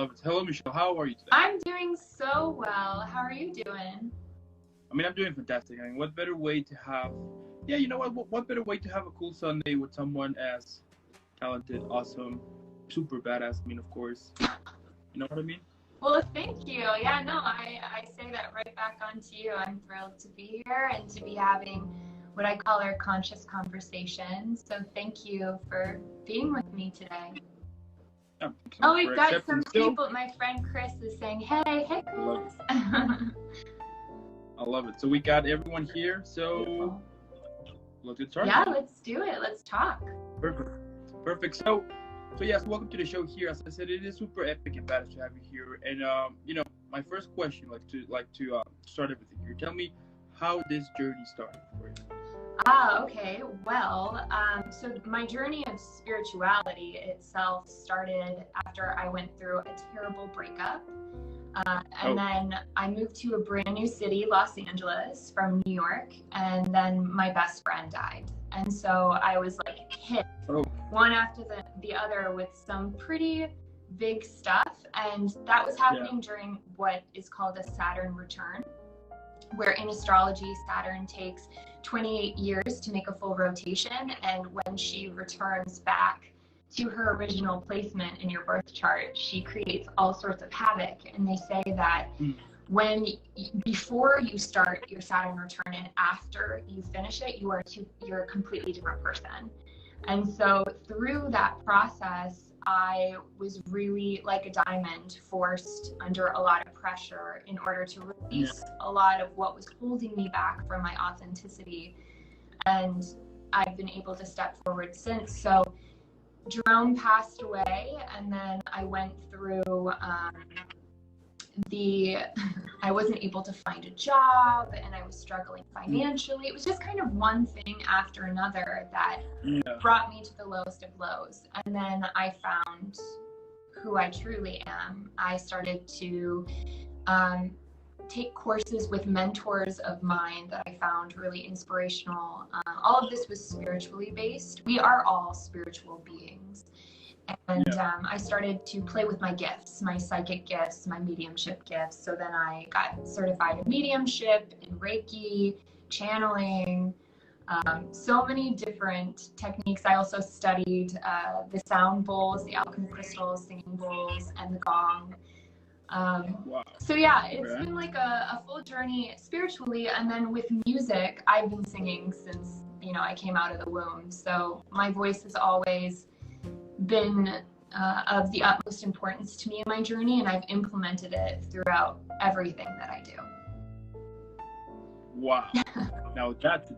love it. Hello, Michelle. How are you today? I'm doing so well. How are you doing? I mean, I'm doing fantastic. I mean, what better way to have, yeah, you know what better way to have a cool Sunday with someone as talented, awesome, super badass, I mean, of course. You know what I mean? Well, thank you. Yeah, no, I say that right back onto you. I'm thrilled to be here and to be having what I call our conscious conversation. So thank you for being with me today. Yeah, oh, we've got some still. people. My friend Chris is saying, hey, Chris. I love it. So we got everyone here. So Beautiful. Let's get started. Yeah, let's do it. Let's talk. Perfect. So yes, welcome to the show here. As I said, it is super epic and badass to have you here. And you know, my first question, to start everything here. Tell me how this journey started for you. Okay. Well, so my journey of spirituality itself started after I went through a terrible breakup. And then I moved to a brand new city, Los Angeles, from New York. And then my best friend died. And so I was like hit one after the other with some pretty big stuff. And that was happening during what is called a Saturn return, where in astrology, Saturn takes 28 years to make a full rotation. And when she returns back to her original placement in your birth chart, she creates all sorts of havoc. And they say that before you start your Saturn return and after you finish it, you're a completely different person. And so through that process, I was really like a diamond, forced under a lot of pressure in order to release a lot of what was holding me back from my authenticity. And I've been able to step forward since. So Jerome passed away, and then I went through I wasn't able to find a job, and I was struggling financially. It was just kind of one thing after another that brought me to the lowest of lows. And then I found who I truly am. I started to take courses with mentors of mine that I found really inspirational. All of this was spiritually based. We are all spiritual beings. And I started to play with my gifts, my psychic gifts, my mediumship gifts. So then I got certified in mediumship, in Reiki, channeling, so many different techniques. I also studied the sound bowls, the alchemy crystals, singing bowls, and the gong. So yeah, it's been like a full journey spiritually. And then with music, I've been singing since, I came out of the womb. So my voice has always been of the utmost importance to me in my journey, and I've implemented it throughout everything that I do. Wow. now that's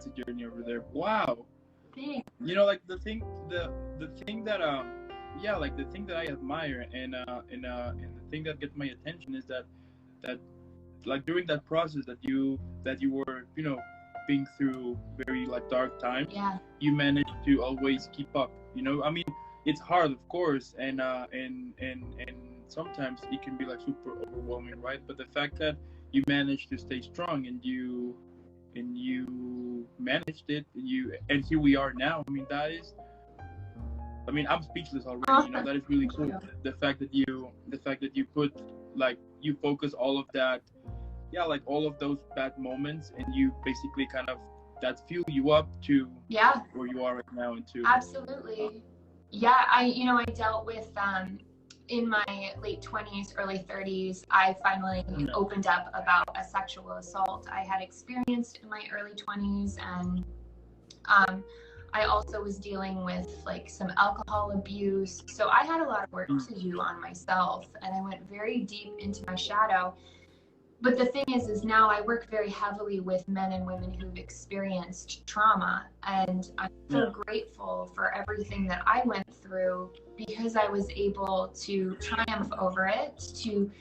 a journey over there. Wow. Thanks. Like the thing that the thing that I admire and the thing that gets my attention is that like during that process that you were being through very like dark times, you managed to always keep up. I mean, it's hard, of course, and sometimes it can be like super overwhelming, right? But the fact that you managed to stay strong and you managed it, and here we are now. I mean, I'm speechless already. That is really cool. The fact that you put you focus all of that, all of those bad moments, and you basically kind of that fuel you up to where you are right now. Absolutely. I dealt with in my late 20s, early 30s, I finally opened up about a sexual assault I had experienced in my early 20s, and I also was dealing with like some alcohol abuse. So I had a lot of work to do on myself, and I went very deep into my shadow. But the thing is now I work very heavily with men and women who've experienced trauma, and I'm so grateful for everything that I went through, because I was able to triumph over it, to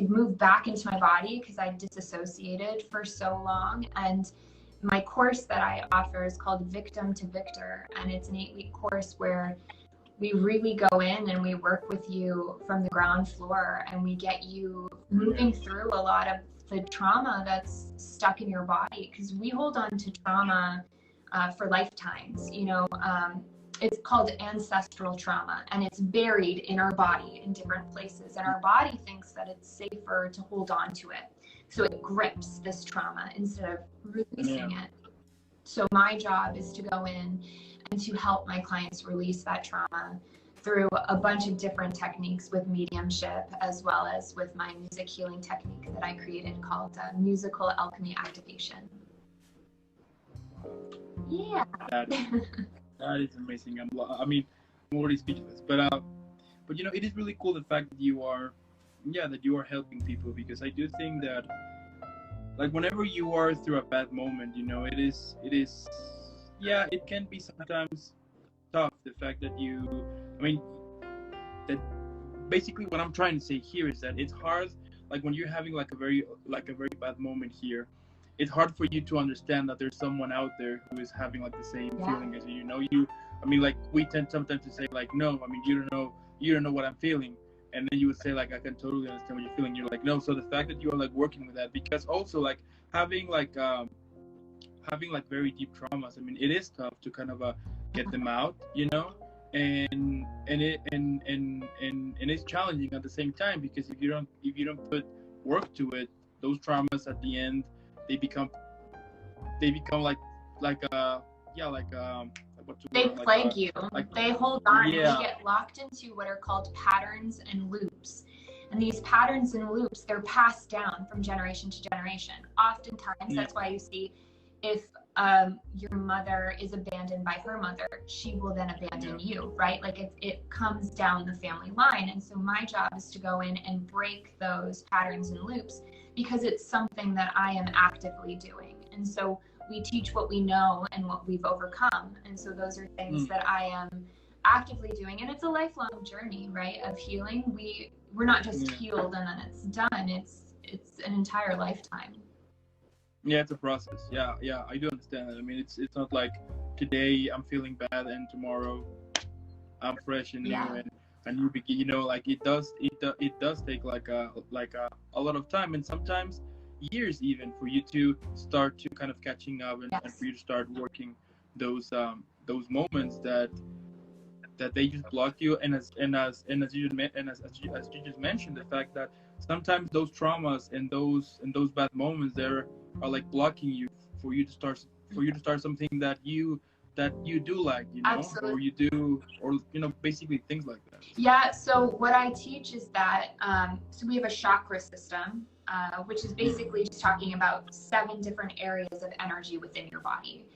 move back into my body, because I disassociated for so long. And my course that I offer is called Victim to Victor, and it's an 8-week course where we really go in and we work with you from the ground floor, and we get you moving through a lot of the trauma that's stuck in your body, because we hold on to trauma for lifetimes. it's called ancestral trauma, and it's buried in our body in different places, and our body thinks that it's safer to hold on to it, so it grips this trauma instead of releasing it. So my job is to go in and to help my clients release that trauma through a bunch of different techniques with mediumship, as well as with my music healing technique that I created called musical alchemy activation. Yeah. That is amazing. I'm already speechless. But you know, it is really cool the fact that you are helping people, because I do think that, like, whenever you are through a bad moment, you know, it can be sometimes tough. The fact that that basically what I'm trying to say here is that it's hard. Like, when you're having like a very bad moment here, it's hard for you to understand that there's someone out there who is having like the same feeling as you. You know, like, we tend sometimes to say like, no, I mean, you don't know what I'm feeling. And then you would say like, I can totally understand what you're feeling. You're like, no. So the fact that you are like working with that, because also like having very deep traumas, I mean, it is tough to kind of get them out, you know, and it's challenging at the same time, because if you don't put work to it, those traumas at the end, they become they plague you. They hold on. You get locked into what are called patterns and loops. And these patterns and loops, they're passed down from generation to generation. Oftentimes, that's why you see, if your mother is abandoned by her mother, she will then abandon you, right? Like, it comes down the family line. And so my job is to go in and break those patterns and loops, because it's something that I am actively doing. And so we teach what we know and what we've overcome. And so those are things that I am actively doing. And it's a lifelong journey, right, of healing. We're not just healed and then it's done. It's an entire lifetime. Yeah, it's a process. Yeah, I do understand that. I mean, it's not like today I'm feeling bad and tomorrow I'm fresh and new and you begin. You know, like it does take like a lot of time, and sometimes years even, for you to start to kind of catching up and for you to start working those moments that they just block you. And as you just mentioned, the fact that sometimes those traumas and those bad moments there are like blocking you for you to start something that you do like, you know. Absolutely. Or you do, or, you know, basically things like that. Yeah. So what I teach is that so we have a chakra system, which is basically just talking about 7 different areas of energy within your body.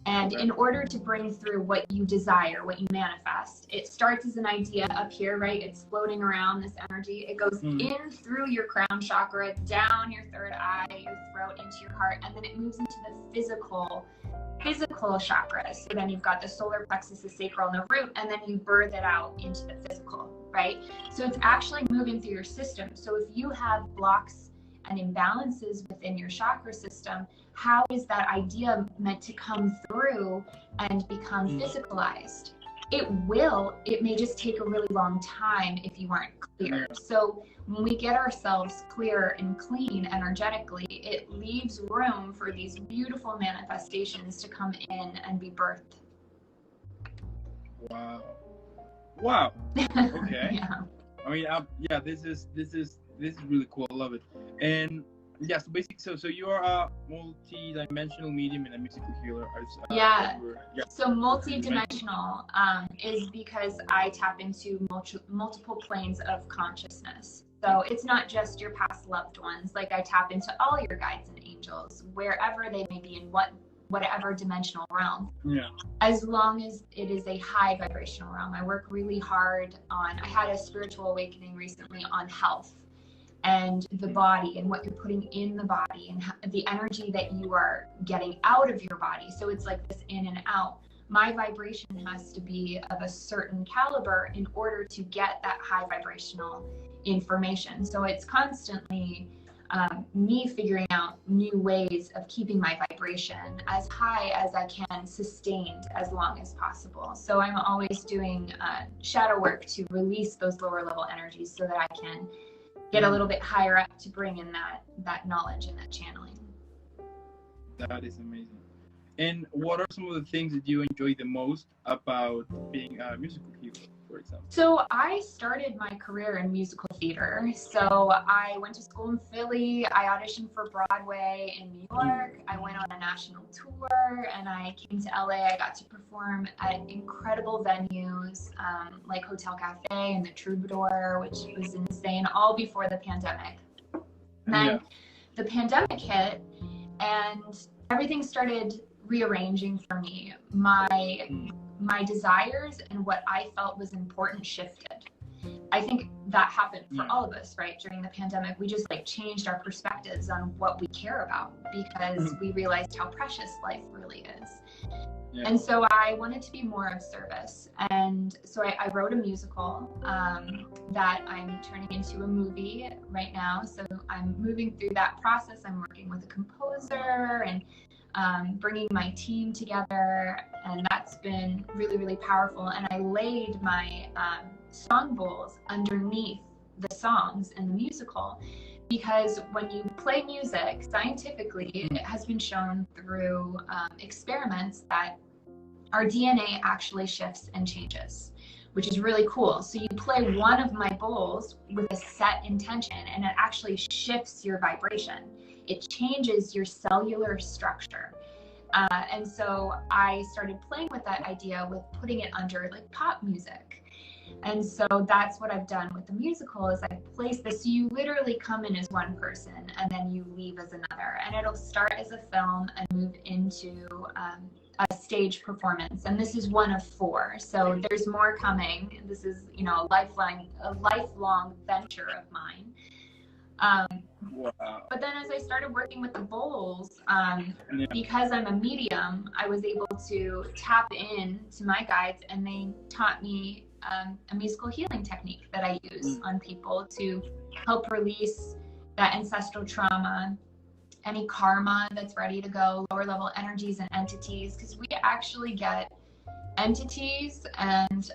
And in order to bring through what you desire, what you manifest, it starts as an idea up here, right? It's floating around, this energy. It goes in through your crown chakra, down your third eye, your throat, into your heart, and then it moves into the physical chakras. So then you've got the solar plexus, the sacral, and the root, and then you birth it out into the physical, right? So it's actually moving through your system. So if you have blocks and imbalances within your chakra system, how is that idea meant to come through and become physicalized? It will. It may just take a really long time if you aren't clear. So when we get ourselves clear and clean energetically, it leaves room for these beautiful manifestations to come in and be birthed. Wow. Okay. I mean, this is really cool. I love it. And yeah, so basically, so you're a multi-dimensional medium and a musical healer. So multi-dimensional is because I tap into multiple planes of consciousness. So it's not just your past loved ones. Like, I tap into all your guides and angels, wherever they may be in whatever dimensional realm. Yeah. As long as it is a high vibrational realm. I work really hard on. I had a spiritual awakening recently on health and the body and what you're putting in the body and the energy that you are getting out of your body. So it's like this in and out. My vibration has to be of a certain caliber in order to get that high vibrational information. So it's constantly me figuring out new ways of keeping my vibration as high as I can, sustained as long as possible. So I'm always doing shadow work to release those lower level energies so that I can get a little bit higher up to bring in that knowledge and that channeling. That is amazing. And what are some of the things that you enjoy the most about being a musical healer, for example? So I started my career in musical theater. So I went to school in Philly. I auditioned for Broadway in New York. I went on a national tour, and I came to LA. I got to perform at incredible venues like Hotel Cafe and the Troubadour, which was insane, all before the pandemic. And then the pandemic hit, and everything started rearranging for me. My desires and what I felt was important shifted. I think that happened for all of us, right? During the pandemic, we just like changed our perspectives on what we care about because we realized how precious life really is. Yeah. And so I wanted to be more of service. And so I wrote a musical that I'm turning into a movie right now. So I'm moving through that process. I'm working with a composer and bringing my team together, and that's been really, really powerful. And I laid my song bowls underneath the songs in the musical because when you play music, scientifically, it has been shown through experiments that our DNA actually shifts and changes, which is really cool. So you play one of my bowls with a set intention, and it actually shifts your vibration. It changes your cellular structure. And so I started playing with that idea with putting it under like pop music. And so that's what I've done with the musical is I place this, so you literally come in as one person and then you leave as another. And it'll start as a film and move into a stage performance. And this is one of 4. So there's more coming. This is, you know, a lifelong venture of mine. Wow. But then as I started working with the bowls, because I'm a medium, I was able to tap in to my guides, and they taught me a musical healing technique that I use on people to help release that ancestral trauma, any karma that's ready to go, lower level energies and entities, because we actually get entities and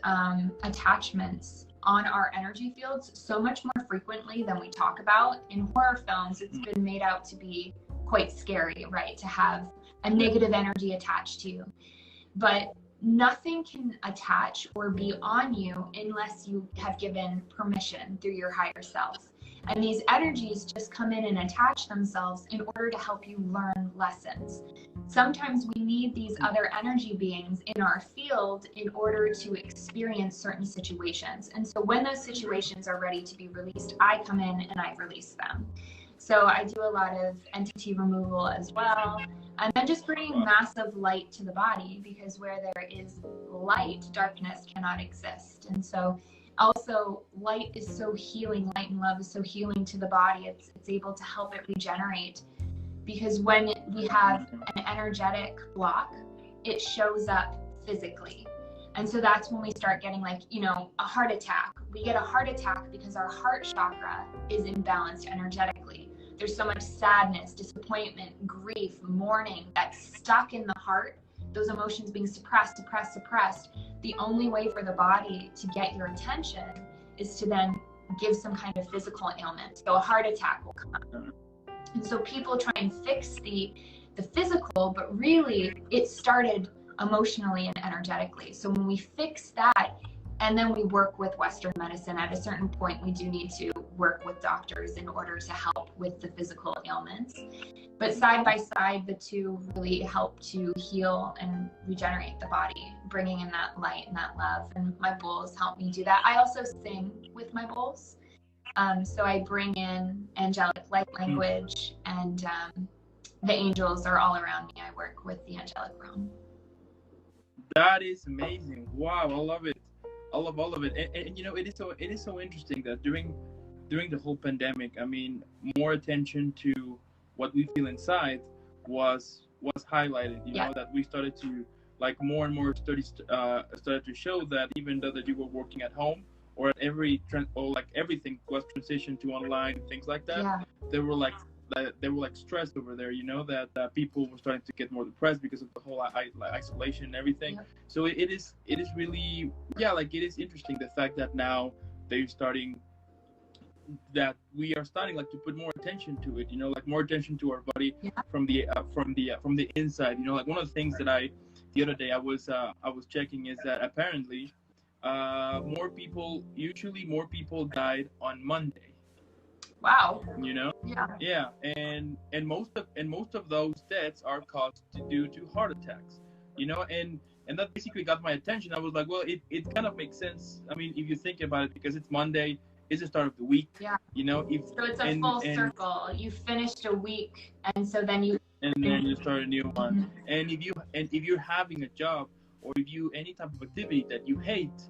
attachments on our energy fields so much more frequently than we talk about. In horror films, it's been made out to be quite scary, right? To have a negative energy attached to you. But nothing can attach or be on you unless you have given permission through your higher self. And these energies just come in and attach themselves in order to help you learn lessons. Sometimes we need these other energy beings in our field in order to experience certain situations. And so when those situations are ready to be released, I come in and I release them. So I do a lot of entity removal as well. And then just bringing massive light to the body, because where there is light, darkness cannot exist. And so also, light is so healing. Light and love is so healing to the body. It's able to help it regenerate. Because when we have an energetic block, it shows up physically. And so that's when we start getting like, you know, a heart attack. We get a heart attack because our heart chakra is imbalanced energetically. There's so much sadness, disappointment, grief, mourning that's stuck in the heart. Those emotions being suppressed. The only way for the body to get your attention is to then give some kind of physical ailment. So a heart attack will come. And so people try and fix the physical, but really it started emotionally and energetically. So when we fix that, and then we work with Western medicine, at a certain point, we do need to work with doctors in order to help with the physical ailments. But side by side, the two really help to heal and regenerate the body, bringing in that light and that love. And my bowls help me do that. I also sing with my bowls. So I bring in angelic light language, and the angels are all around me. I work with the angelic realm. That is amazing. Wow, I love it. I love all of it. And you know, it is so interesting that during the whole pandemic, I mean, more attention to what we feel inside was highlighted. You know, that we started to, like, more and more studies started to show that even though that you were working at home, or at everything was transitioned to online and things like that, they were like stressed over there, you know, that people were starting to get more depressed because of the whole isolation and everything. So it is really, it is interesting, the fact that now they're starting, that we are starting like to put more attention to it, you know, like more attention to our body from the inside, you know. Like one of the things that the other day I was checking is that apparently usually more people died on Monday. Wow. You know? Yeah. And most of those deaths are caused due to heart attacks. You know, and that basically got my attention. I was like, well, it kind of makes sense. I mean, if you think about it, because it's Monday, it's the start of the week. Yeah. You know, so it's a full circle. You finished a week, and then you start a new one. And if you're having a job or if you any type of activity that you hate,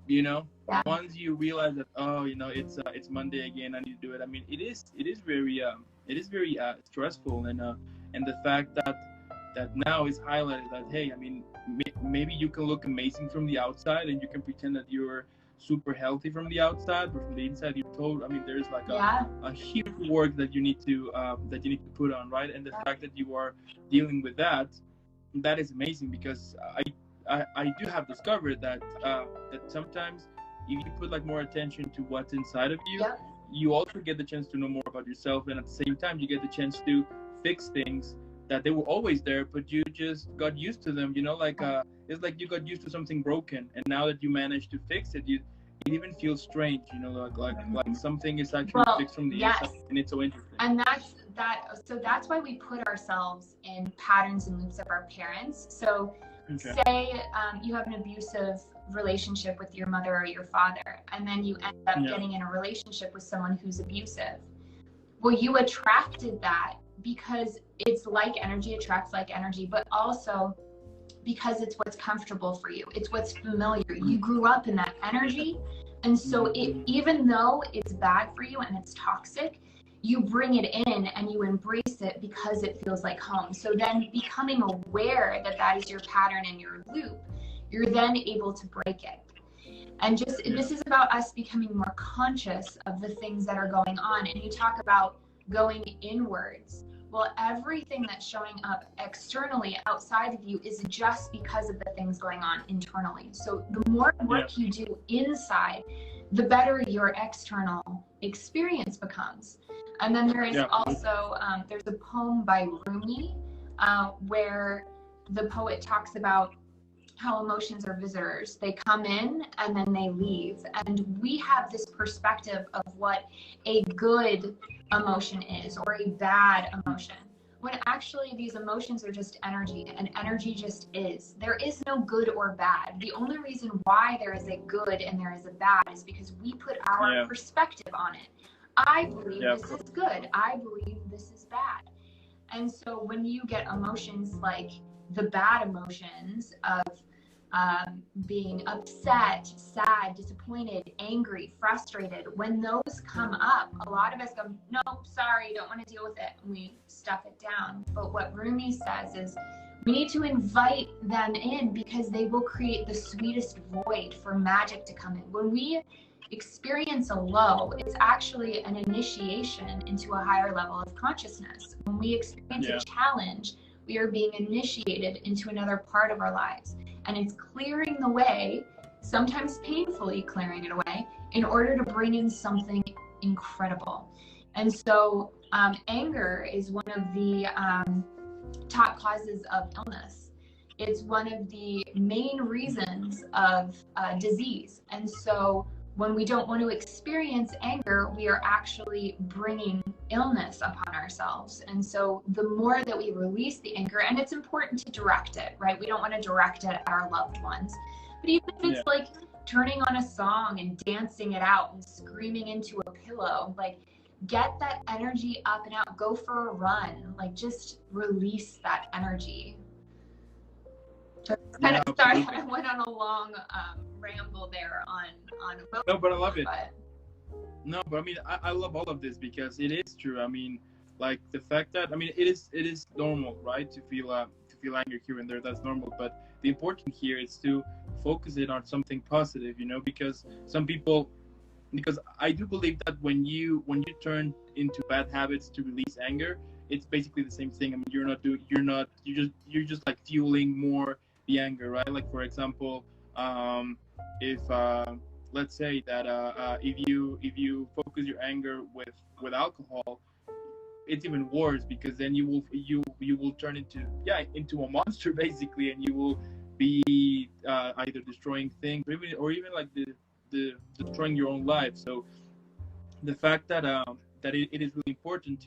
you know, once you realize that, oh, you know, it's Monday again, I need to do it. I mean, it is very stressful, and the fact that now is highlighted that, hey, I mean, maybe you can look amazing from the outside and you can pretend that you're super healthy from the outside, but from the inside you're told, I mean, there's like a huge work that you need to put on, right? And the fact that you are dealing with that is amazing, because I do have discovered that sometimes if you put like more attention to what's inside of you, you also get the chance to know more about yourself, and at the same time you get the chance to fix things that they were always there, but you just got used to them, you know, like it's like you got used to something broken, and now that you managed to fix it, it even feels strange, you know, like something is actually fixed from the inside, and it's so interesting. And that's why we put ourselves in patterns and loops of our parents. So say you have an abusive relationship with your mother or your father, and then you end up getting in a relationship with someone who's abusive. Well, you attracted that because it's like energy attracts like energy, but also because it's what's comfortable for you. It's what's familiar. You grew up in that energy. And so even though it's bad for you and it's toxic, you bring it in and you embrace it because it feels like home. So then becoming aware that that is your pattern and your loop, you're then able to break it. And this is about us becoming more conscious of the things that are going on. And you talk about going inwards. Well, everything that's showing up externally outside of you is just because of the things going on internally. So the more work you do inside, the better your external experience becomes. And then there is also, there's a poem by Rumi where the poet talks about how emotions are visitors. They come in and then they leave. And we have this perspective of what a good emotion is or a bad emotion, when actually these emotions are just energy, and energy just is. There is no good or bad. The only reason why there is a good and there is a bad is because we put our perspective on it. I believe this is good. I believe this is bad. And so when you get emotions like the bad emotions of being upset, sad, disappointed, angry, frustrated, when those come up, a lot of us go, nope, sorry, don't want to deal with it, and we stuff it down. But what Rumi says is we need to invite them in, because they will create the sweetest void for magic to come in. When we experience a low, it's actually an initiation into a higher level of consciousness. When we experience a challenge, we are being initiated into another part of our lives. And it's clearing the way, sometimes painfully clearing it away, in order to bring in something incredible. And so anger is one of the top causes of illness. It's one of the main reasons of disease. And so when we don't want to experience anger, we are actually bringing illness upon ourselves. And so the more that we release the anger, and it's important to direct it, right? We don't want to direct it at our loved ones. But even if it's like turning on a song and dancing it out and screaming into a pillow, like get that energy up and out, go for a run, like just release that energy. Sorry, I went on a long ramble there on no, but I love it. No, but I mean, I love all of this, because it is true. I mean, like the fact that, I mean, it is normal, right, to feel anger here and there. That's normal. But the important here is to focus it on something positive, you know, because I do believe that when you turn into bad habits to release anger, it's basically the same thing. I mean, you're just like fueling more the anger, right? Like, for example, let's say that if you focus your anger with alcohol, it's even worse, because then you will turn into a monster basically, and you will be either destroying things, or even like the destroying your own life. So the fact that it is really important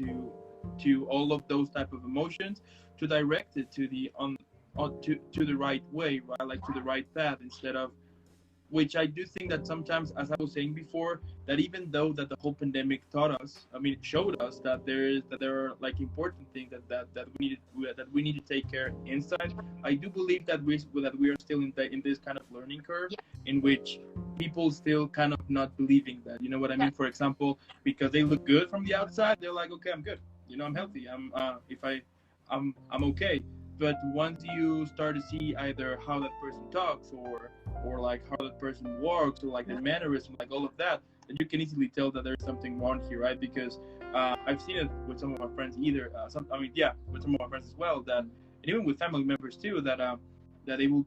to all of those type of emotions, to direct it to to the right way, right? Like to the right path, instead of, which I do think that sometimes, as I was saying before, that even though that the whole pandemic taught us, I mean, it showed us that there are like important things that we need to take care inside. I do believe that we are still in this kind of learning curve, in which people still kind of not believing that. You know what I mean? For example, because they look good from the outside, they're like, okay, I'm good. You know, I'm healthy. I'm okay. But once you start to see either how that person talks, or like how that person walks, or like the mannerism, like all of that, then you can easily tell that there's something wrong here, right? Because I've seen it with some of my friends, with some of my friends as well, that, and even with family members too, that they will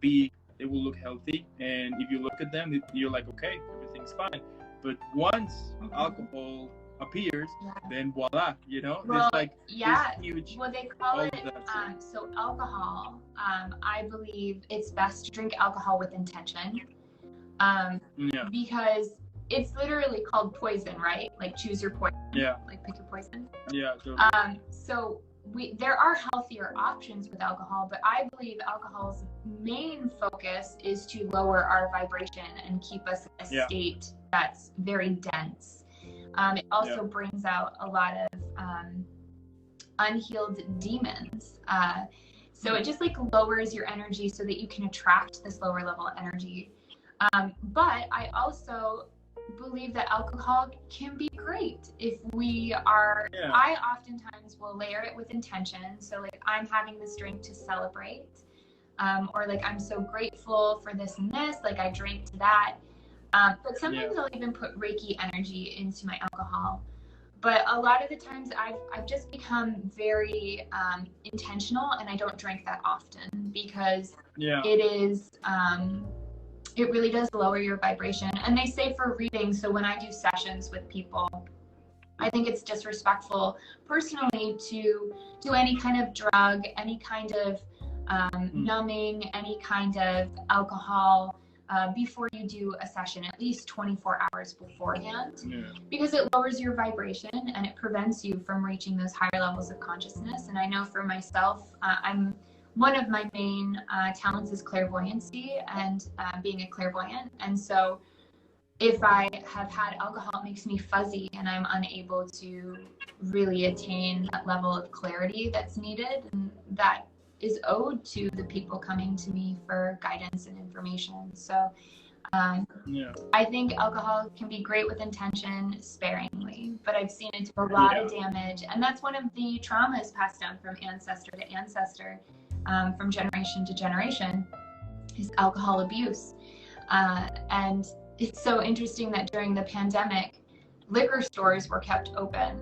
look healthy, and if you look at them, you're like, okay, everything's fine. But once alcohol appears, then voila, you know, well, there's like this huge, well, they call it so alcohol, I believe it's best to drink alcohol with intention, because it's literally called poison, right? Like choose your poison, like pick your poison. Totally. So there are healthier options with alcohol, but I believe alcohol's main focus is to lower our vibration and keep us in a state that's very dense. It also brings out a lot of unhealed demons. So it just like lowers your energy so that you can attract this lower level energy. But I also believe that alcohol can be great if we are, I oftentimes will layer it with intention. So like, I'm having this drink to celebrate, or like, I'm so grateful for this and this, like I drink to that. But sometimes I'll even put Reiki energy into my alcohol. But a lot of the times I've just become very intentional, and I don't drink that often, because it is, it really does lower your vibration. And they say for readings, so when I do sessions with people, I think it's disrespectful personally to do any kind of drug, any kind of numbing, any kind of alcohol, before you do a session, at least 24 hours beforehand, because it lowers your vibration and it prevents you from reaching those higher levels of consciousness. And I know for myself, one of my main talents is clairvoyancy and being a clairvoyant. And so if I have had alcohol, it makes me fuzzy and I'm unable to really attain that level of clarity that's needed, and that is owed to the people coming to me for guidance and information. So I think alcohol can be great with intention, sparingly, but I've seen it do a lot of damage. And that's one of the traumas passed down from ancestor to ancestor, from generation to generation, is alcohol abuse. And it's so interesting that during the pandemic, liquor stores were kept open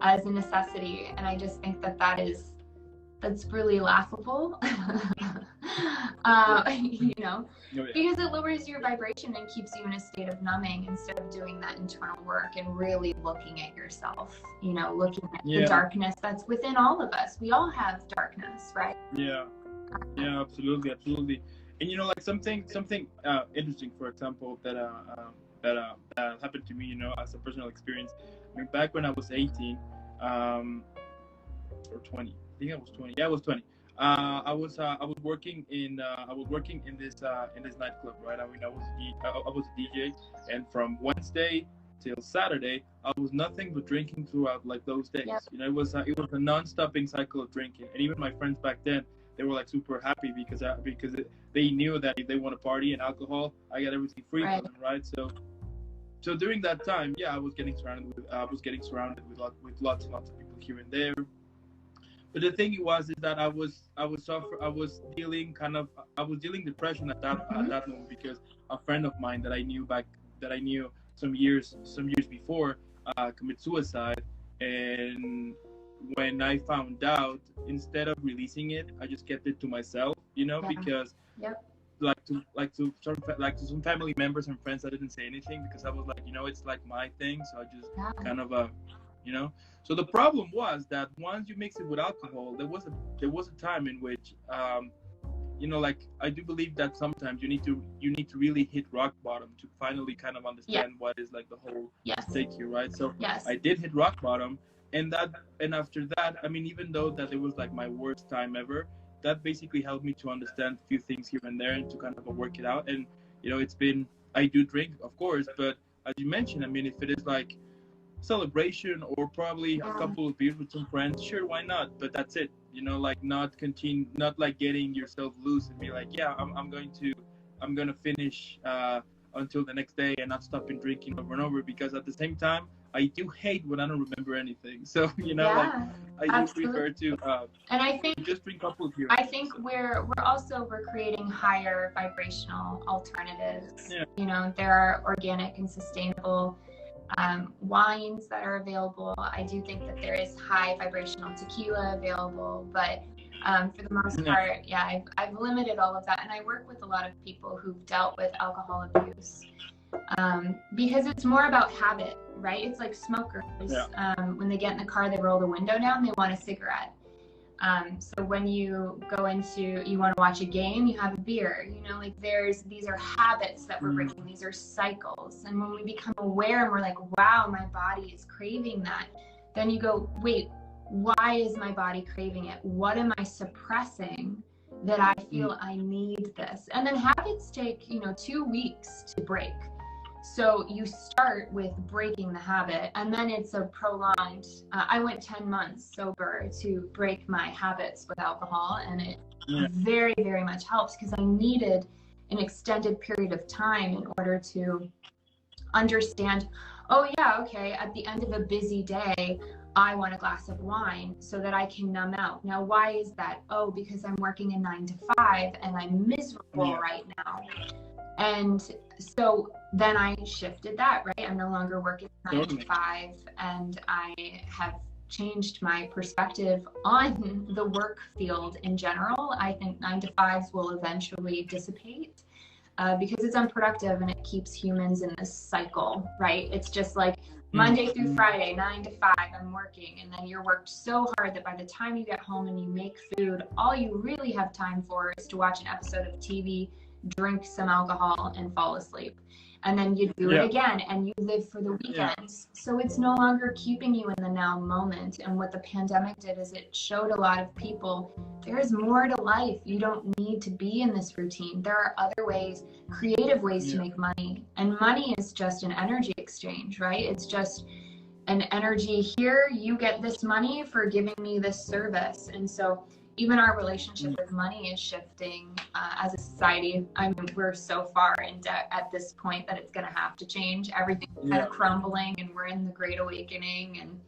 as a necessity. And I just think that that's really laughable, you know, because it lowers your vibration and keeps you in a state of numbing, instead of doing that internal work and really looking at yourself, you know, looking at the darkness that's within all of us. We all have darkness, right? Yeah, absolutely. And you know, like something interesting, for example, that happened to me, you know, as a personal experience. I mean, back when I was 18, or 20. I think I was 20. Yeah, I was 20. I was working in this nightclub, right? I mean, I was a DJ, and from Wednesday till Saturday, I was nothing but drinking throughout like those days. You know, it was a non-stopping cycle of drinking, and even my friends back then, they were like super happy because they knew that if they want to party and alcohol, I got everything free for them, right? So during that time, I was getting surrounded with lots and lots of people here and there. But the thing is that I was dealing depression at that moment, because a friend of mine that I knew some years before committed suicide. And when I found out, instead of releasing it, I just kept it to myself, you know, because to some family members and friends, I didn't say anything because I was like, it's like my thing, so I just kind of So the problem was that once you mix it with alcohol, there was a time in which like I do believe that sometimes you need to really hit rock bottom to finally kind of understand what is like the whole stake here, right? So I did hit rock bottom, and after that, I mean, even though that it was like my worst time ever, that basically helped me to understand a few things here and there and to kind of work it out. And I do drink, of course, but as you mentioned, I mean, if it is like celebration or probably a couple of beers with some friends, sure, why not? But that's it, like not like getting yourself loose and be like, I'm gonna finish until the next day and not stopping drinking over and over, because at the same time I do hate when I don't remember anything. So like I do prefer to and I think just drink a couple of beers. I think we're creating higher vibrational alternatives. There are organic and sustainable wines that are available. I do think that there is high vibrational tequila available, but for the most part, I've limited all of that, and I work with a lot of people who've dealt with alcohol abuse because it's more about habit, right? It's like smokers. When they get in the car, they roll the window down, they want a cigarette. So when you want to watch a game, you have a beer, like these are habits that we're breaking. These are cycles. And when we become aware and we're like, wow, my body is craving that, then you go, wait, why is my body craving it? What am I suppressing that I feel I need this? And then habits take, 2 weeks to break. So you start with breaking the habit, and then it's a prolonged, I went 10 months sober to break my habits with alcohol, and it very, very much helps because I needed an extended period of time in order to understand, at the end of a busy day, I want a glass of wine so that I can numb out. Now, why is that? Oh, because I'm working a 9 to 5 and I'm miserable right now. And so then I shifted that, right? I'm no longer working 9 to 5, and I have changed my perspective on the work field in general. I think 9 to 5s will eventually dissipate because it's unproductive and it keeps humans in this cycle, right? It's just like Monday through Friday, 9 to 5, I'm working, and then you're worked so hard that by the time you get home and you make food, all you really have time for is to watch an episode of TV, drink some alcohol, and fall asleep. And then you do it again, and you live for the weekends. So it's no longer keeping you in the now moment. And what the pandemic did is it showed a lot of people there's more to life. You don't need to be in this routine. There are other ways, creative ways to make money. And money is just an energy exchange, right? It's just an energy here. You get this money for giving me this service. And so even our relationship with money is shifting as a society. I mean, we're so far in debt at this point that it's going to have to change. Everything's kind of crumbling, and we're in the Great Awakening, and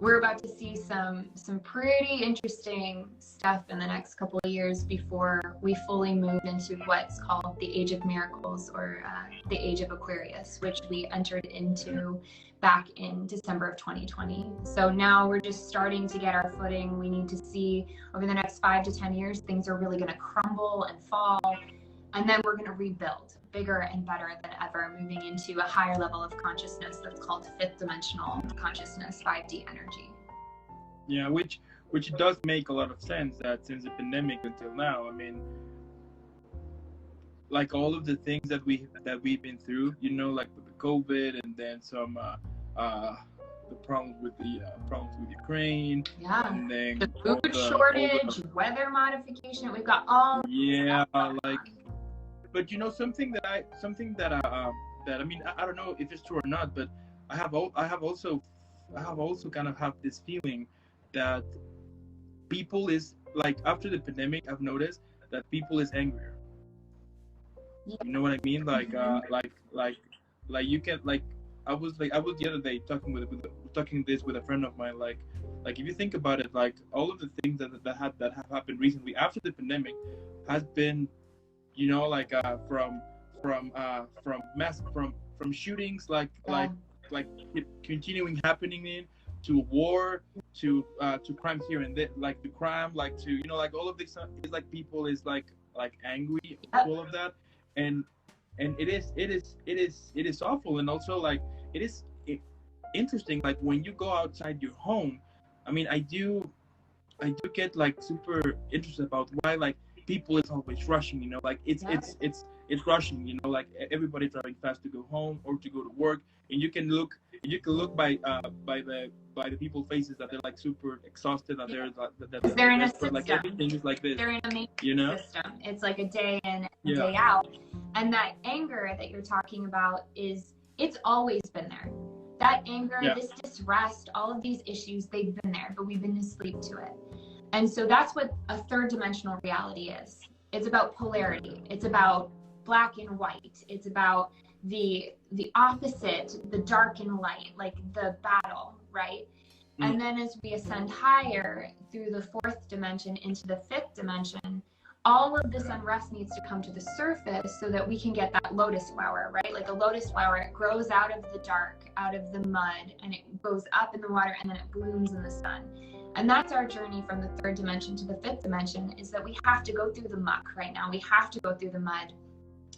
we're about to see some pretty interesting stuff in the next couple of years before we fully move into what's called the Age of Miracles, or the Age of Aquarius, which we entered into back in December of 2020. So now we're just starting to get our footing. We need to see over the next 5 to 10 years, things are really going to crumble and fall. And then we're going to rebuild bigger and better than ever, moving into a higher level of consciousness that's called fifth dimensional consciousness, 5D energy. Yeah, which does make a lot of sense that since the pandemic until now, I mean, like all of the things that we've been through, like with the COVID, and then some the problems with Ukraine, and then the food shortage, weather modification. We've got all but something that I mean, I don't know if it's true or not, but I have also kind of have this feeling that people is like, after the pandemic, I've noticed that people is angrier. You know what I mean? Like you can, like, I was the other day talking this with a friend of mine. Like if you think about it, like all of the things that have happened recently after the pandemic has been, from shootings, like continuing happening, to war, to crime here and there, like the crime, like to like all of this is like people is like like angry to all of that, and it is awful, and also like it is interesting, like when you go outside your home. I mean, I do get like super interested about why like people is always rushing, you know, like it's rushing, you know, like everybody driving fast to go home or to go to work, and you can look by the people faces that they're like super exhausted, that they're in a system. Like everything is like this. They're in a main you know system. It's like a day in and day out, and that anger that you're talking about it's always been there. That anger, this disrest, all of these issues, they've been there, but we've been asleep to it. And so that's what a third dimensional reality is. It's about polarity. It's about black and white. It's about the opposite, the dark and light, like the battle, right? And then as we ascend higher through the fourth dimension into the fifth dimension, all of this unrest needs to come to the surface so that we can get that lotus flower, right? Like a lotus flower, it grows out of the dark, out of the mud, and it goes up in the water, and then it blooms in the sun. And that's our journey from the third dimension to the fifth dimension, is that we have to go through the muck right now. We have to go through the mud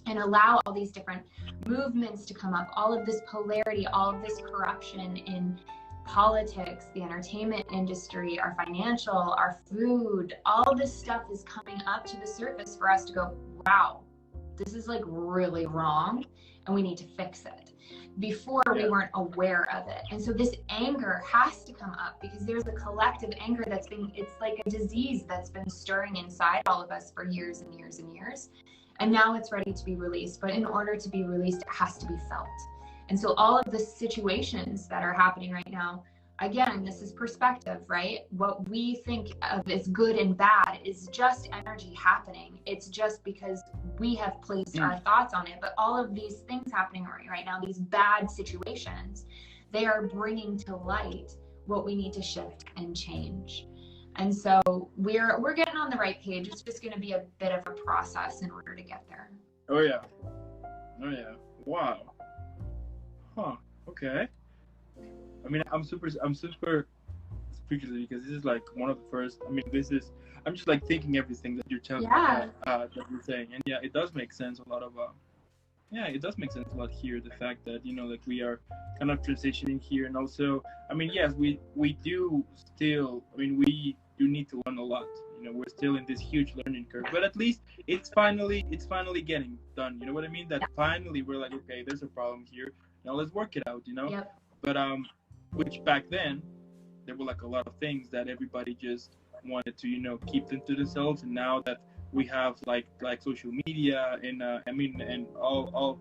and allow all these different movements to come up, all of this polarity, all of this corruption in politics, the entertainment industry, our financial, our food, all this stuff is coming up to the surface for us to go, wow, this is like really wrong, and we need to fix it. Before we weren't aware of it. And so this anger has to come up because there's a collective anger it's like a disease that's been stirring inside all of us for years and years and years. And now it's ready to be released. But in order to be released, it has to be felt. And so all of the situations that are happening right now, again, this is perspective, right? What we think of as good and bad is just energy happening. It's just because we have placed our thoughts on it. But all of these things happening right now, these bad situations, they are bringing to light what we need to shift and change. And so we're getting on the right page. It's just going to be a bit of a process in order to get there. Oh yeah. Wow. Huh. Okay. I mean, I'm super speechless because this is like one of the first. I mean, I'm just like thinking everything that you're telling me, that you're saying, and it does make sense. A lot of, it does make sense a lot here. The fact that like we are kind of transitioning here, and also, I mean, yes, we do still. I mean, we do need to learn a lot. We're still in this huge learning curve, but at least it's finally getting done. You know what I mean? That finally we're like, okay, there's a problem here. Now let's work it out. Yep. But which back then there were like a lot of things that everybody just wanted to keep them to themselves, and now that we have like social media and and all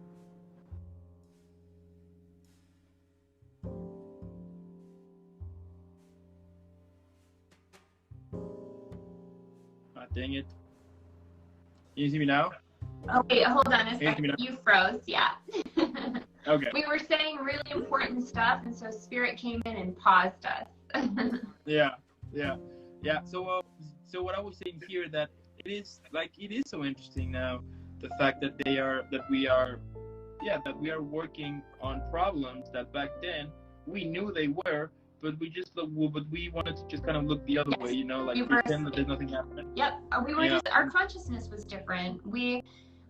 dang it, can you see me now? Oh wait, hold on a second, you froze. Okay. We were saying really important stuff, and so Spirit came in and paused us. Yeah. So what I was saying here, that it is so interesting now, the fact that we are working on problems that back then we knew they were, but we wanted to just kind of look the other way, pretend that there's nothing happening. Yep. We were our consciousness was different. We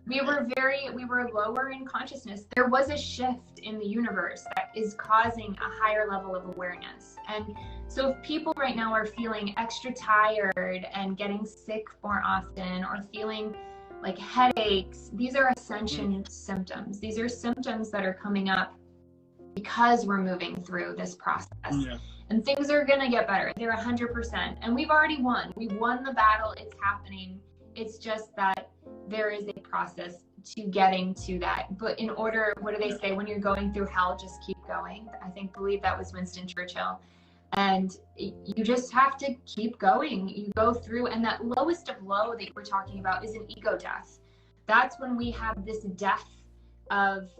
were lower in consciousness. There was a shift in the universe that is causing a higher level of awareness. And so if people right now are feeling extra tired and getting sick more often, or feeling like headaches, these are ascension symptoms. These are symptoms that are coming up because we're moving through this process. And things are going to get better. They're 100%. And we've already won. We won the battle. It's happening. It's just that there is a process to getting to that. But in order, what do they say? When you're going through hell, just keep going. I believe that was Winston Churchill. And you just have to keep going. You go through, and that lowest of low that we're talking about is an ego death. That's when we have this death of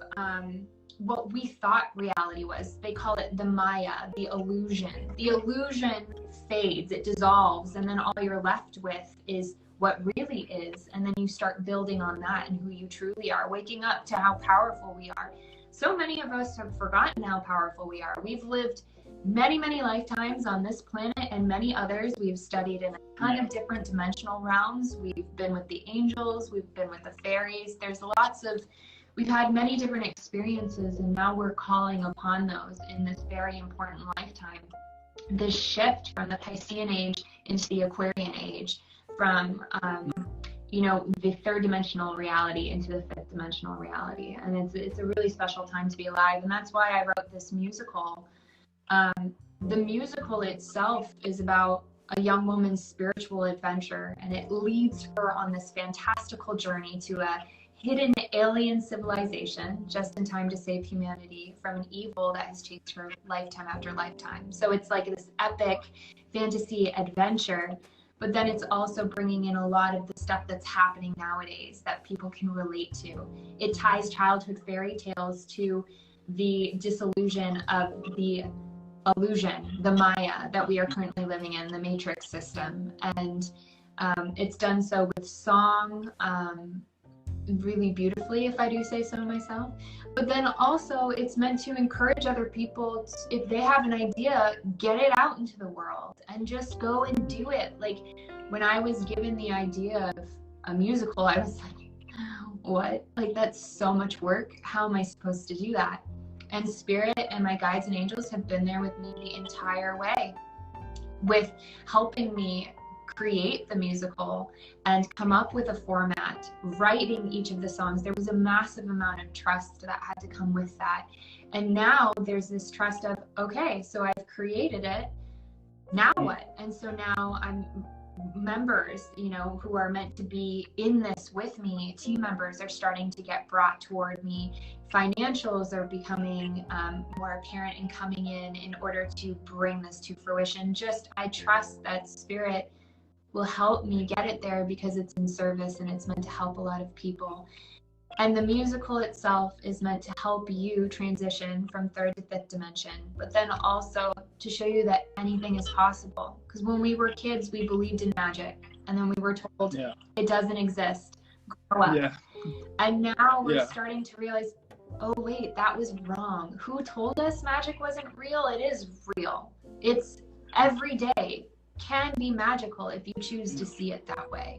what we thought reality was. They call it the Maya, the illusion. The illusion fades, it dissolves, and then all you're left with is what really is. And then you start building on that and who you truly are, waking up to how powerful we are. So many of us have forgotten how powerful we are. We've lived many, many lifetimes on this planet and many others. We've studied in a ton of different dimensional realms. We've been with the angels, we've been with the fairies. We've had many different experiences, and now we're calling upon those in this very important lifetime. This shift from the Piscean age into the Aquarian age, from the third dimensional reality into the fifth dimensional reality. And it's a really special time to be alive. And that's why I wrote this musical. The musical itself is about a young woman's spiritual adventure, and it leads her on this fantastical journey to a hidden alien civilization just in time to save humanity from an evil that has chased her lifetime after lifetime. So it's like this epic fantasy adventure, but then it's also bringing in a lot of the stuff that's happening nowadays that people can relate to. It ties childhood fairy tales to the disillusion of the illusion, the Maya that we are currently living in, the Matrix system. And it's done so with song, really beautifully, if I do say so myself. But then also it's meant to encourage other people if they have an idea, get it out into the world and just go and do it. Like when I was given the idea of a musical, I was like, what? Like, that's so much work. How am I supposed to do that? And Spirit and my guides and angels have been there with me the entire way, with helping me create the musical and come up with a format, writing each of the songs. There was a massive amount of trust that had to come with that. And now there's this trust of, okay, so I've created it, now what? And so now I'm members, who are meant to be in this with me, team members are starting to get brought toward me. Financials are becoming more apparent and coming in order to bring this to fruition. I trust that Spirit will help me get it there because it's in service and it's meant to help a lot of people. And the musical itself is meant to help you transition from third to fifth dimension, but then also to show you that anything is possible. Because when we were kids, we believed in magic, and then we were told it doesn't exist, grow up. Yeah. And now we're starting to realize, oh wait, that was wrong. Who told us magic wasn't real? It is real. It's every day can be magical if you choose to see it that way.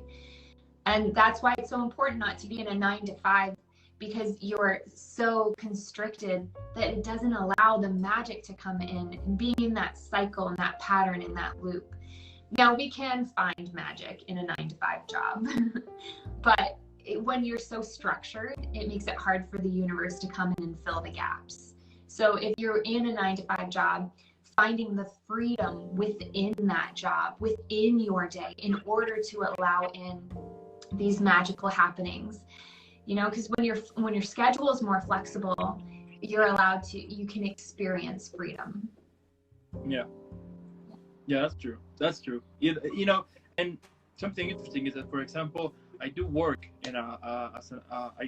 And that's why it's so important not to be in a 9-to-5, because you're so constricted that it doesn't allow the magic to come in and being in that cycle and that pattern in that loop. Now we can find magic in a 9-to-5 job, but when you're so structured, it makes it hard for the universe to come in and fill the gaps. So if you're in a 9-to-5 job, finding the freedom within that job, within your day, in order to allow in these magical happenings, because when your schedule is more flexible, you can experience freedom. Yeah, that's true. And something interesting is that, for example, I do work in I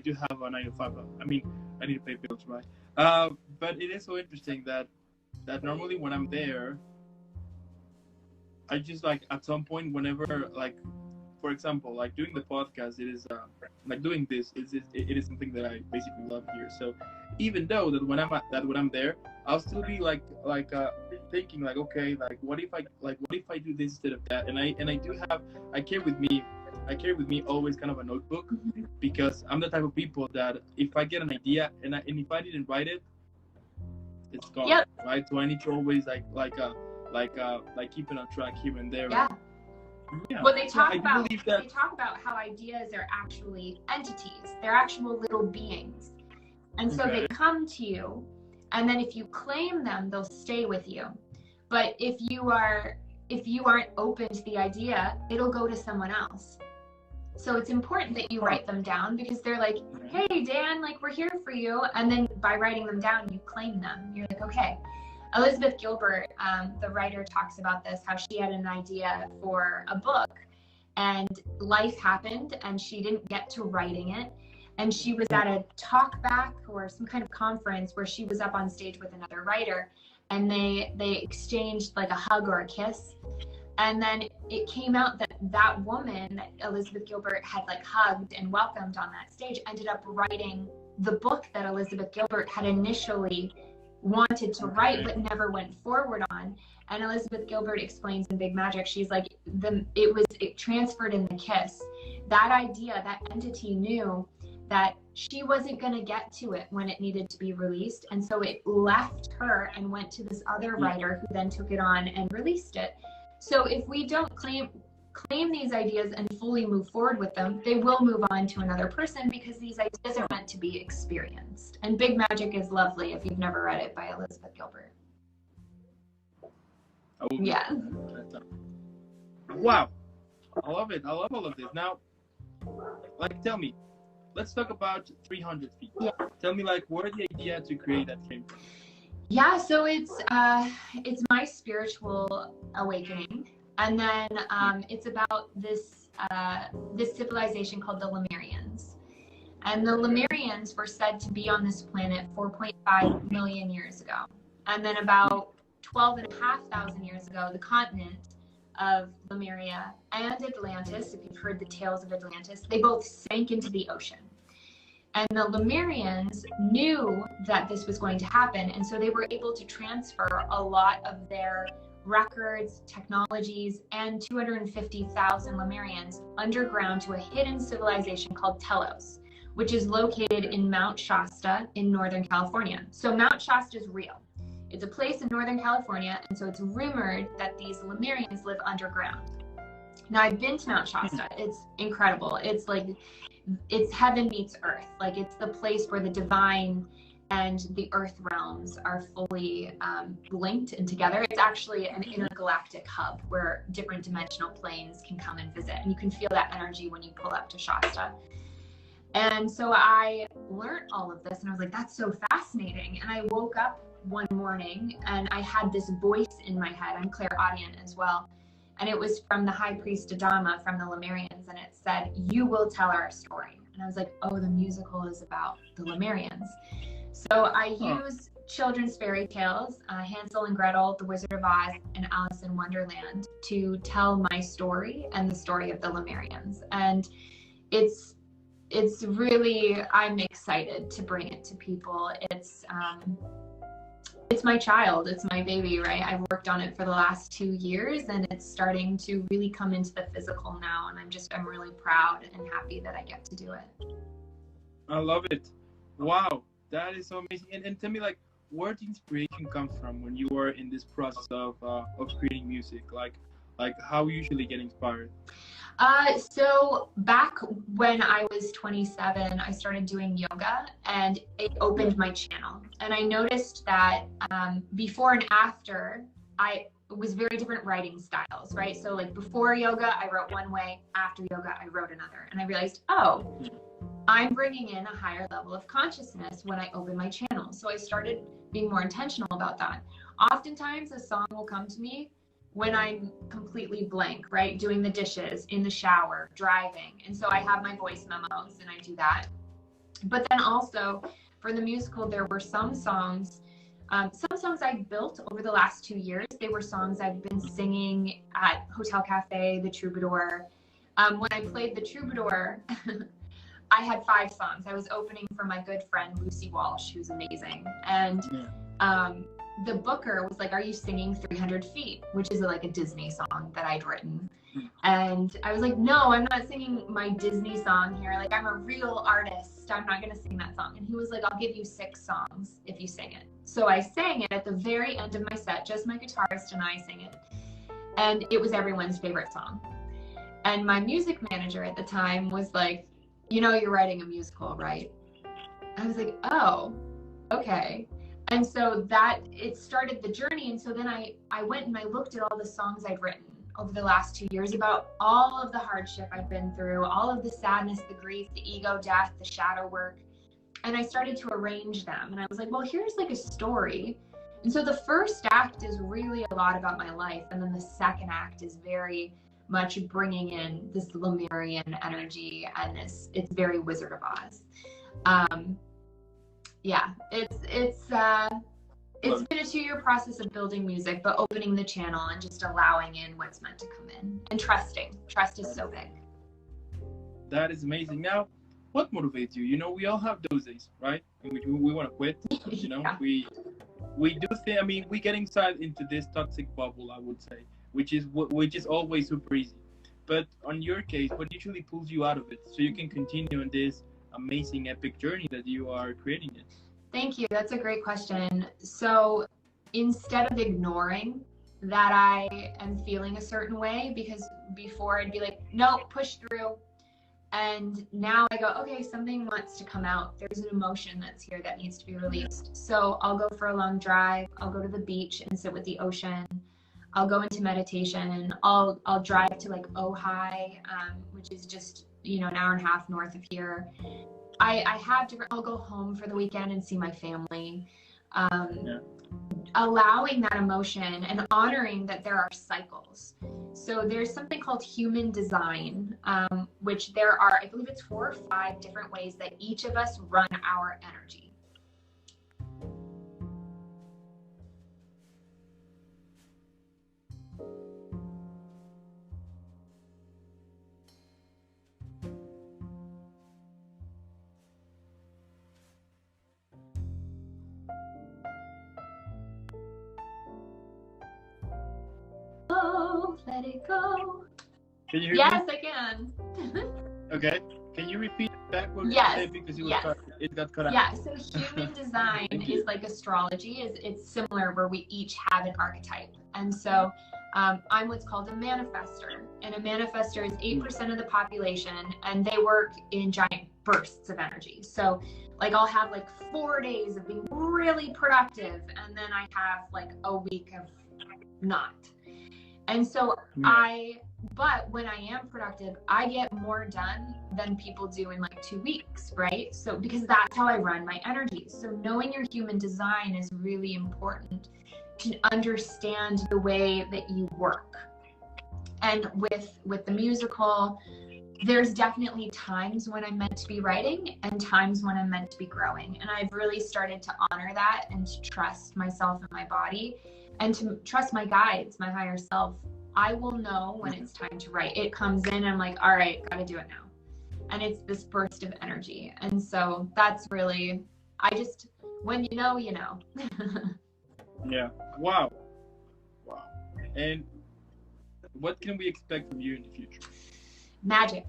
do have a 9-to-5. I mean, I need to pay bills, right? But it is so interesting that normally when I'm there, I just at some point, whenever for example, doing the podcast, it is doing this. It is something that I basically love here. So even though that when I'm there, I'll still be thinking okay, what if I do this instead of that? And I carry with me always kind of a notebook, because I'm the type of people that if I get an idea and if I didn't write it, it's gone. Yep. Right? So I need to always keeping on track here and there. Yeah. Yeah. Well, they talk about how ideas are actually entities. They're actual little beings. And so they come to you, and then if you claim them, they'll stay with you. But if you aren't open to the idea, it'll go to someone else. So it's important that you write them down, because they're like, hey, Dan, we're here for you. And then by writing them down, you claim them. You're like, okay. Elizabeth Gilbert, the writer, talks about this, how she had an idea for a book and life happened and she didn't get to writing it. And she was at a talk back or some kind of conference where she was up on stage with another writer, and they exchanged a hug or a kiss. And then it came out that woman that Elizabeth Gilbert had hugged and welcomed on that stage ended up writing the book that Elizabeth Gilbert had initially wanted to write but never went forward on. And Elizabeth Gilbert explains in Big Magic, she's like, it transferred in the kiss. That idea, that entity knew that she wasn't going to get to it when it needed to be released. And so it left her and went to this other writer who then took it on and released it. So if we don't claim these ideas and fully move forward with them, they will move on to another person, because these ideas are meant to be experienced. And Big Magic is lovely if you've never read it, by Elizabeth Gilbert. Oh, yeah. Wow. I love it. I love all of this. Now, like, tell me, let's talk about 300 feet. Yeah. Tell me, like, where the idea to create that came from? Yeah, so it's my spiritual awakening. And then it's about this civilization called the Lemarians. And the Lemarians were said to be on this planet 4.5 million years ago. And then about 12,500 years ago, the continent of Lemuria and Atlantis, if you've heard the tales of Atlantis, they both sank into the ocean. And the Lemarians knew that this was going to happen, and so they were able to transfer a lot of their records, technologies, and 250,000 Lemarians underground to a hidden civilization called Telos, which is located in Mount Shasta in Northern California. So Mount Shasta is real. It's a place in Northern California, and so it's rumored that these Lemarians live underground. Now, I've been to Mount Shasta. It's incredible. It's like, it's heaven meets earth. Like, it's the place where the divine and the earth realms are fully linked and together. It's actually an intergalactic hub where different dimensional planes can come and visit. And you can feel that energy when you pull up to Shasta. And so I learned all of this, and I was like, that's so fascinating. And I woke up one morning and I had this voice in my head. I'm clairaudient as well. And it was from the high priest Adama from the Lemarians, and it said, "You will tell our story." And I was like, oh, the musical is about the Lemarians. So I use children's fairy tales, Hansel and Gretel, The Wizard of Oz, and Alice in Wonderland, to tell my story and the story of the Lemarians. And it's really, I'm excited to bring it to people. It's my child, it's my baby, right? I've worked on it for the last 2 years, and it's starting to really come into the physical now. And I'm really proud and happy that I get to do it. I love it. Wow, that is so amazing. And tell me, like, where the inspiration comes from when you are in this process of creating music? Like how you usually get inspired? So back when I was 27, I started doing yoga, and it opened my channel. And I noticed that before and after, it was very different writing styles, right? So like before yoga, I wrote one way. After yoga, I wrote another. And I realized, oh, I'm bringing in a higher level of consciousness when I open my channel. So I started being more intentional about that. Oftentimes, a song will come to me when I'm completely blank, right? Doing the dishes, in the shower, driving. And so I have my voice memos and I do that. But then also for the musical, there were some songs I built over the last 2 years. They were songs I've been singing at Hotel Cafe, the Troubadour. When I played the Troubadour, I had 5 songs. I was opening for my good friend, Lucy Walsh, who's amazing. And the booker was like, "Are you singing 300 Feet?" Which is like a Disney song that I'd written. And I was like, "No, I'm not singing my Disney song here. Like, I'm a real artist. I'm not going to sing that song." And he was like, "I'll give you 6 songs if you sing it." So I sang it at the very end of my set, just my guitarist and I sang it. And it was everyone's favorite song. And my music manager at the time was like, "You know, you're writing a musical, right?" I was like, "Oh, okay." And so that, it started the journey. And so then I went and I looked at all the songs I'd written over the last 2 years about all of the hardship I'd been through, all of the sadness, the grief, the ego death, the shadow work. And I started to arrange them. And I was like, well, here's like a story. And so the first act is really a lot about my life. And then the second act is very much bringing in this Lemurian energy, and it's very Wizard of Oz. Yeah, it's been a 2-year process of building music, but opening the channel and just allowing in what's meant to come in, and trusting. Trust is so big. That is amazing. Now, what motivates you? You know, we all have those days, right? And we want to quit. You know, we we do think, I mean, we get inside into this toxic bubble, I would say, which is always super easy. But on your case, what usually pulls you out of it so you can continue on this amazing epic journey that you are creating it? Thank you. That's a great question. So instead of ignoring that I am feeling a certain way, because before I'd be like, no, push through. And now I go, okay, something wants to come out. There's an emotion that's here that needs to be released. So I'll go for a long drive. I'll go to the beach and sit with the ocean. I'll go into meditation. I'll drive to like Ojai, which is just, an hour and a half north of here. I have different, I'll go home for the weekend and see my family. Allowing that emotion and honoring that there are cycles. So there's something called human design, which there are, I believe it's 4 or 5 different ways that each of us run our energy. Let it go. Can you hear yes, me? I can. Okay. Can you repeat back what you said, because it got cut out? Yeah, so human design is like astrology. It's similar, where we each have an archetype. And so I'm what's called a manifestor. And a manifestor is 8% of the population, and they work in giant bursts of energy. So like I'll have like 4 days of being really productive, and then I have like a week of not. And so but when I am productive, I get more done than people do in like 2 weeks, right? So because that's how I run my energy. So knowing your human design is really important to understand the way that you work. And with the musical, there's definitely times when I'm meant to be writing and times when I'm meant to be growing. And I've really started to honor that and to trust myself and my body and to trust my guides, my higher self. I will know when it's time to write. It comes in and I'm like, all right, gotta do it now. And it's this burst of energy. And so that's really, when you know, you know. Yeah. Wow. And what can we expect from you in the future? Magic.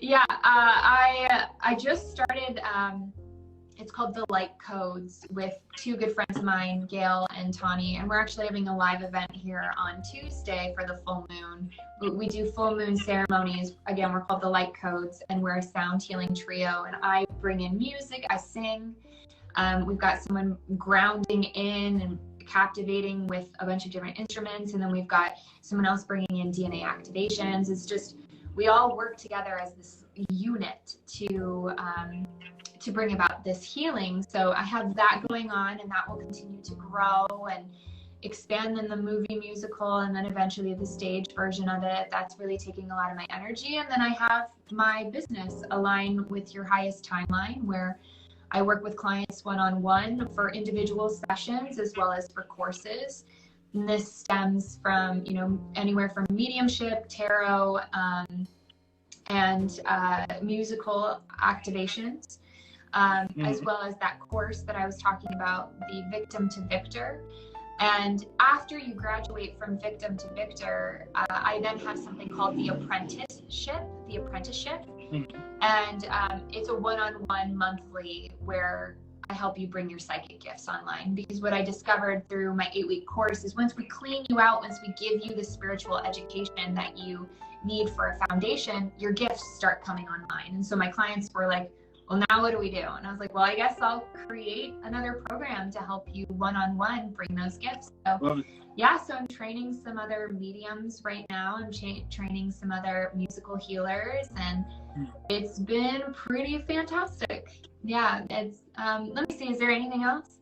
Yeah, I just started, it's called The Light Codes, with 2 good friends of mine, Gail and Tawny, and we're actually having a live event here on Tuesday for the full moon. We do full moon ceremonies. Again, we're called The Light Codes, and we're a sound healing trio, and I bring in music, I sing. We've got someone grounding in and captivating with a bunch of different instruments, and then we've got someone else bringing in DNA activations. It's just, we all work together as this unit to bring about this healing. So I have that going on, and that will continue to grow and expand in the movie musical, and then eventually the stage version of it. That's really taking a lot of my energy. And then I have my business, Align with Your Highest Timeline, where I work with clients one-on-one for individual sessions as well as for courses. And this stems from, anywhere from mediumship, tarot, and musical activations, as well as that course that I was talking about, the Victim to Victor. And after you graduate from Victim to Victor, I then have something called the apprenticeship. And it's a one-on-one monthly where I help you bring your psychic gifts online. Because what I discovered through my 8-week course is once we clean you out, once we give you the spiritual education that you need for a foundation, your gifts start coming online. And so my clients were like, well, now what do we do? And I was like, well, I guess I'll create another program to help you one-on-one bring those gifts. So yeah, so I'm training some other mediums right now. I'm training some other musical healers, and it's been pretty fantastic. Yeah, it's, let me see, is there anything else?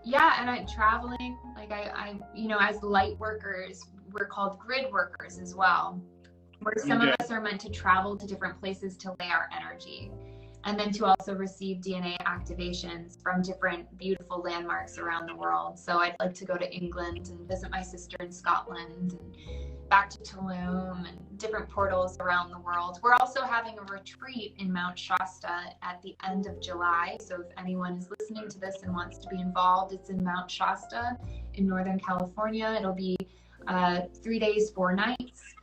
Yeah, and I'm traveling, like I as light workers, we're called grid workers as well, where some of us are meant to travel to different places to lay our energy. and then to also receive DNA activations from different beautiful landmarks around the world. So I'd like to go to England and visit my sister in Scotland, and back to Tulum, and different portals around the world. We're also having a retreat in Mount Shasta at the end of July. So if anyone is listening to this and wants to be involved, it's in Mount Shasta in Northern California. It'll be 3 days, 4 nights.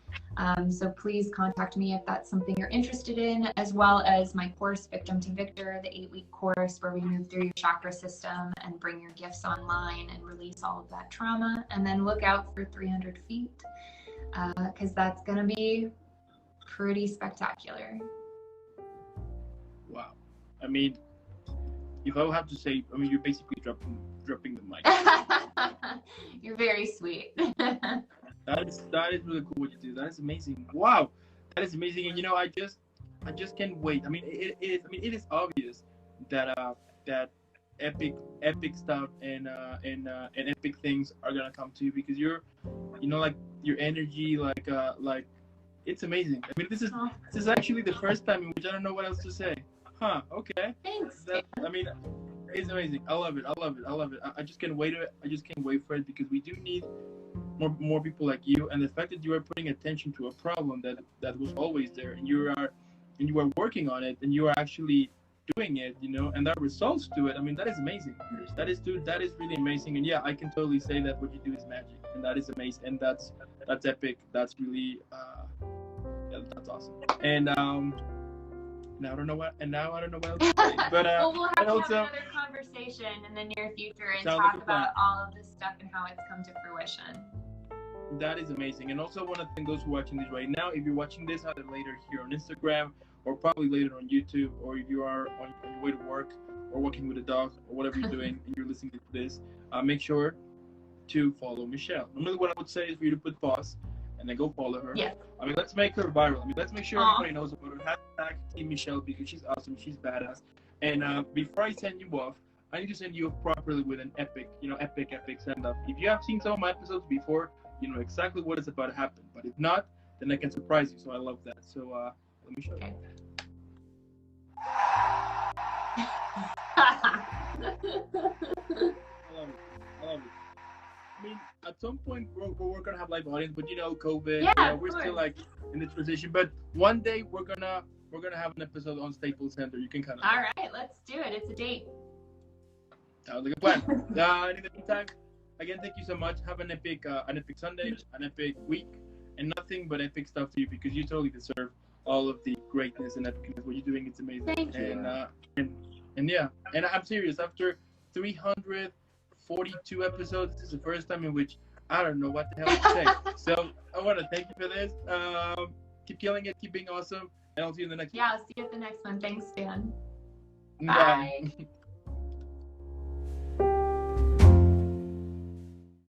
So please contact me if that's something you're interested in, as well as my course, Victim to Victor, the 8-week course where we move through your chakra system and bring your gifts online and release all of that trauma. And then look out for 300 feet, because that's going to be pretty spectacular. Wow. I mean, if I would have to say, I mean, you're basically dropping the mic. You're very sweet. That is really cool what you do. That is amazing. Wow, that is amazing. And I just can't wait. I mean, it is obvious that that epic stuff and epic things are gonna come to you, because like your energy, like it's amazing. I mean, this is actually the first time in which I don't know what else to say. Huh? Okay. Thanks. I mean, it's amazing. I love it. I just can't wait for it, because we do need more people like you, and the fact that you are putting attention to a problem that was always there, and you are working on it, and you are actually doing it, and that results to it. I mean, that is amazing. That is really amazing. And yeah, I can totally say that what you do is magic, and that is amazing, and that's epic. That's really that's awesome. And now I don't know what else to say. But well, we'll have to also have another conversation in the near future and Sounds talk like a about plan. all of this stuff and how it's come to fruition. That is amazing. And also, I want to thank those who are watching this right now. If you're watching this either later here on Instagram, or probably later on YouTube, or if you are on your way to work or walking with a dog or whatever you're doing and you're listening to this, make sure to follow Michelle. Normally what I would say is for you to put pause and then go follow her. Yeah. I mean, let's make her viral. I mean, let's make sure everybody knows about her. Hashtag Team Michelle, because she's awesome. She's badass. And before I send you off, I need to send you off properly with an epic send off. If you have seen some of my episodes before, you know exactly what is about to happen. But if not, then I can surprise you. So I love that. So let me show you. I love it. I mean, at some point we're gonna have live audience, but COVID. Yeah, we're still like in the transition. But one day we're gonna have an episode on Staples Center. You can kind of. All right, let's do it. It's a date. Sounds like a plan. In the meantime, again, thank you so much. Have an epic Sunday, an epic week, and nothing but epic stuff to you, because you totally deserve all of the greatness and epicness. What you're doing, it's amazing. Thank you. And yeah, and I'm serious. After 342 episodes, this is the first time in which I don't know what the hell to say. So I want to thank you for this. Keep killing it. Keep being awesome. And I'll see you in the next one. Yeah, I'll see you at the next one. Thanks, Dan. Bye.